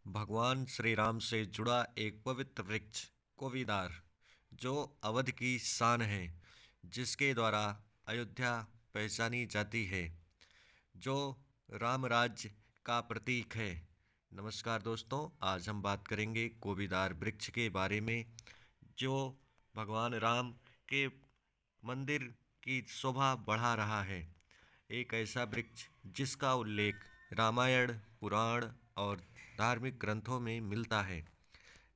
भगवान श्री राम से जुड़ा एक पवित्र वृक्ष कोविदार, जो अवध की शान है, जिसके द्वारा अयोध्या पहचानी जाती है, जो राम राज्य का प्रतीक है। नमस्कार दोस्तों, आज हम बात करेंगे कोविदार वृक्ष के बारे में, जो भगवान राम के मंदिर की शोभा बढ़ा रहा है। एक ऐसा वृक्ष जिसका उल्लेख रामायण, पुराण और धार्मिक ग्रंथों में मिलता है,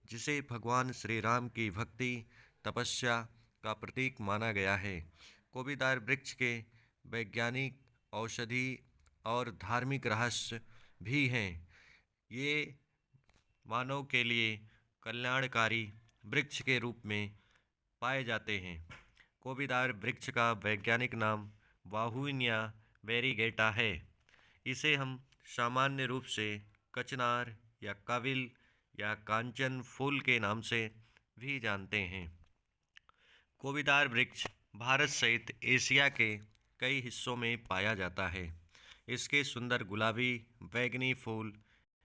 जिसे भगवान श्री राम की भक्ति, तपस्या का प्रतीक माना गया है। कोविदार वृक्ष के वैज्ञानिक, औषधि और धार्मिक रहस्य भी हैं। ये मानव के लिए कल्याणकारी वृक्ष के रूप में पाए जाते हैं। कोविदार वृक्ष का वैज्ञानिक नाम वाहुइनिया वेरीगेटा है। इसे हम सामान्य रूप से कचनार या काविल या कांचन फूल के नाम से भी जानते हैं। कोविदार वृक्ष भारत सहित एशिया के कई हिस्सों में पाया जाता है। इसके सुंदर गुलाबी बैंगनी फूल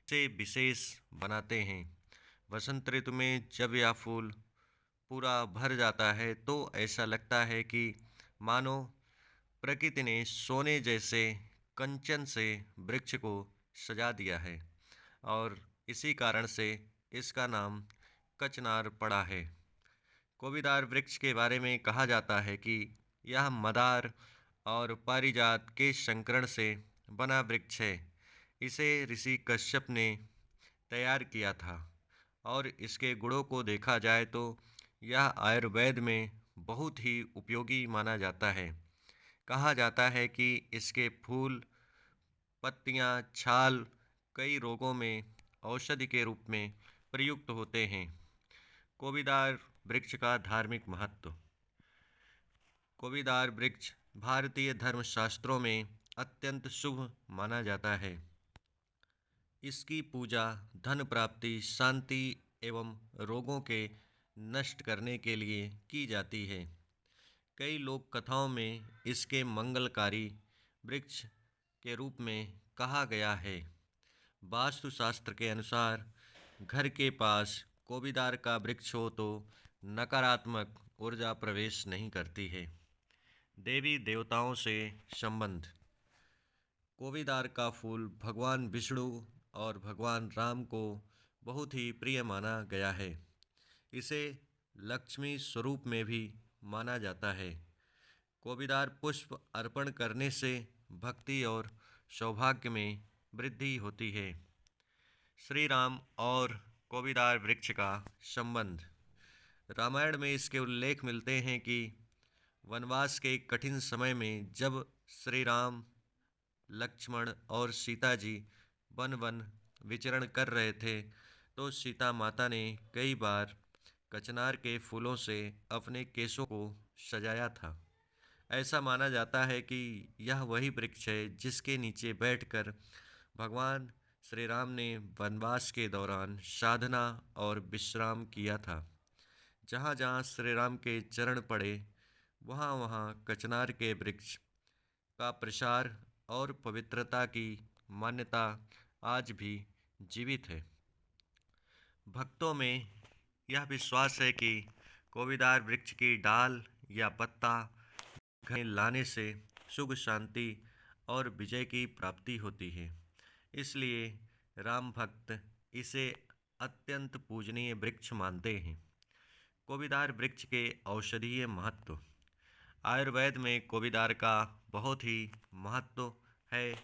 इसे विशेष बनाते हैं। वसंत ऋतु में जब यह फूल पूरा भर जाता है तो ऐसा लगता है कि मानो प्रकृति ने सोने जैसे कंचन से वृक्ष को सजा दिया है, और इसी कारण से इसका नाम कचनार पड़ा है। कोविदार वृक्ष के बारे में कहा जाता है कि यह मदार और पारिजात के संकरण से बना वृक्ष है। इसे ऋषि कश्यप ने तैयार किया था, और इसके गुणों को देखा जाए तो यह आयुर्वेद में बहुत ही उपयोगी माना जाता है। कहा जाता है कि इसके फूल, पत्तियां, छाल कई रोगों में औषधि के रूप में प्रयुक्त होते हैं। कोविदार वृक्ष का धार्मिक महत्व। कोविदार वृक्ष भारतीय धर्मशास्त्रों में अत्यंत शुभ माना जाता है। इसकी पूजा धन प्राप्ति, शांति एवं रोगों के नष्ट करने के लिए की जाती है। कई लोक कथाओं में इसके मंगलकारी वृक्ष के रूप में कहा गया है। वास्तुशास्त्र के अनुसार घर के पास कोविदार का वृक्ष हो तो नकारात्मक ऊर्जा प्रवेश नहीं करती है। देवी देवताओं से संबंध। कोविदार का फूल भगवान विष्णु और भगवान राम को बहुत ही प्रिय माना गया है। इसे लक्ष्मी स्वरूप में भी माना जाता है। कोविदार पुष्प अर्पण करने से भक्ति और सौभाग्य में वृद्धि होती है। श्री राम और कोविदार वृक्ष का संबंध। रामायण में इसके उल्लेख मिलते हैं कि वनवास के कठिन समय में जब श्री राम, लक्ष्मण और सीता जी वन वन विचरण कर रहे थे, तो सीता माता ने कई बार कचनार के फूलों से अपने केशों को सजाया था। ऐसा माना जाता है कि यह वही वृक्ष है जिसके नीचे बैठकर भगवान श्री राम ने वनवास के दौरान साधना और विश्राम किया था। जहाँ जहाँ श्री राम के चरण पड़े, वहाँ वहाँ कचनार के वृक्ष का प्रसार और पवित्रता की मान्यता आज भी जीवित है। भक्तों में यह विश्वास है कि कोविदार वृक्ष की डाल या पत्ता घर में लाने से सुख, शांति और विजय की प्राप्ति होती है। इसलिए राम भक्त इसे अत्यंत पूजनीय वृक्ष मानते हैं। कोविदार वृक्ष के औषधीय महत्व। आयुर्वेद में कोविदार का बहुत ही महत्व है,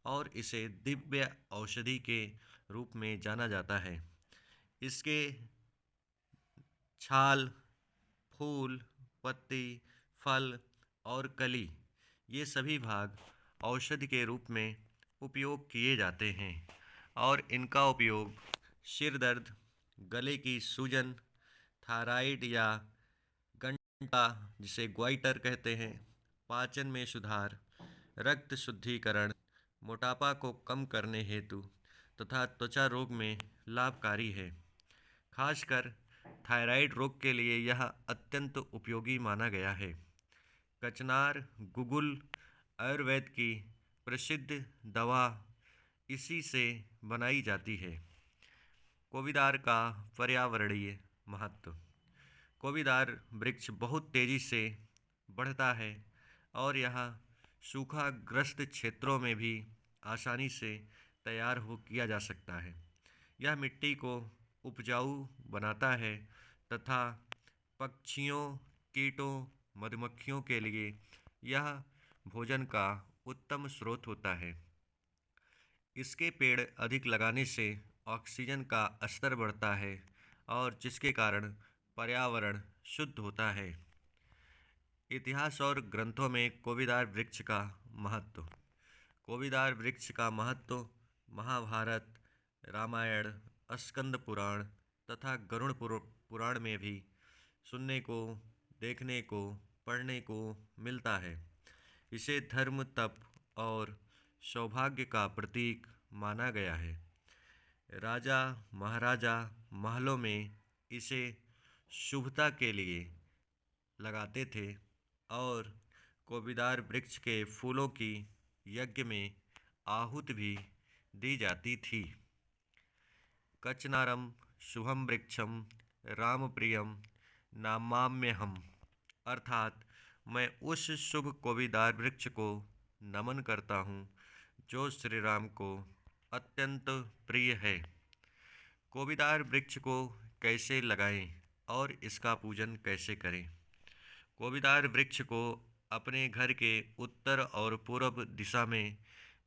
और इसे दिव्य औषधि के रूप में जाना जाता है। इसके छाल, फूल, पत्ती, फल और कली, ये सभी भाग औषधि के रूप में उपयोग किए जाते हैं, और इनका उपयोग सिर दर्द, गले की सूजन, थायराइड या गंटा जिसे ग्वाइटर कहते हैं, पाचन में सुधार, रक्त शुद्धिकरण, मोटापा को कम करने हेतु तथा त्वचा रोग में लाभकारी है। खासकर थायराइड रोग के लिए यह अत्यंत उपयोगी माना गया है। कचनार गुगुल आयुर्वेद की प्रसिद्ध दवा इसी से बनाई जाती है। कोविदार का पर्यावरणीय महत्व। कोविदार वृक्ष बहुत तेज़ी से बढ़ता है और यह सूखाग्रस्त क्षेत्रों में भी आसानी से तैयार हो किया जा सकता है। यह मिट्टी को उपजाऊ बनाता है तथा पक्षियों, कीटों, मधुमक्खियों के लिए यह भोजन का उत्तम स्रोत होता है। इसके पेड़ अधिक लगाने से ऑक्सीजन का स्तर बढ़ता है और जिसके कारण पर्यावरण शुद्ध होता है। इतिहास और ग्रंथों में कोविदार वृक्ष का महत्व। कोविदार वृक्ष का महत्व महाभारत, रामायण, स्कंद पुराण तथा गरुड़ पुराण में भी सुनने को, देखने को, पढ़ने को मिलता है। इसे धर्म, तप और सौभाग्य का प्रतीक माना गया है। राजा महाराजा महलों में इसे शुभता के लिए लगाते थे और कोविदार वृक्ष के फूलों की यज्ञ में आहुति भी दी जाती थी। कचनारम शुभम वृक्षम राम प्रियम नामाम्यहम्, अर्थात मैं उस शुभ कोविदार वृक्ष को नमन करता हूँ जो श्री राम को अत्यंत प्रिय है। कोविदार वृक्ष को कैसे लगाएं और इसका पूजन कैसे करें? कोविदार वृक्ष को अपने घर के उत्तर और पूर्व दिशा में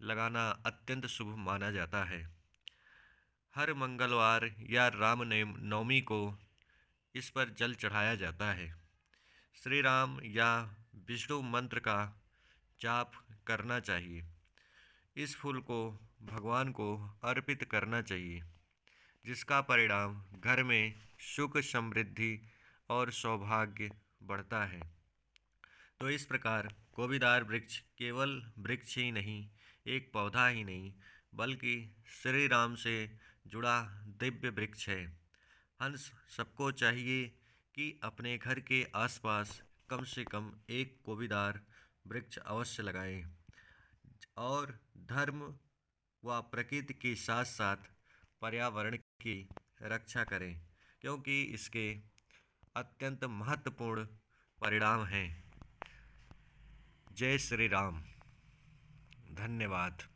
लगाना अत्यंत शुभ माना जाता है। हर मंगलवार या राम नवमी को इस पर जल चढ़ाया जाता है। श्री राम या विष्णु मंत्र का जाप करना चाहिए। इस फूल को भगवान को अर्पित करना चाहिए, जिसका परिणाम घर में सुख, समृद्धि और सौभाग्य बढ़ता है। तो इस प्रकार कोविदार वृक्ष केवल वृक्ष ही नहीं, एक पौधा ही नहीं, बल्कि श्री राम से जुड़ा दिव्य वृक्ष है। हम सबको चाहिए कि अपने घर के आसपास कम से कम एक कोविदार वृक्ष अवश्य लगाएं और धर्म व प्रकृति के साथ साथ पर्यावरण की रक्षा करें, क्योंकि इसके अत्यंत महत्वपूर्ण परिणाम हैं। जय श्री राम। धन्यवाद।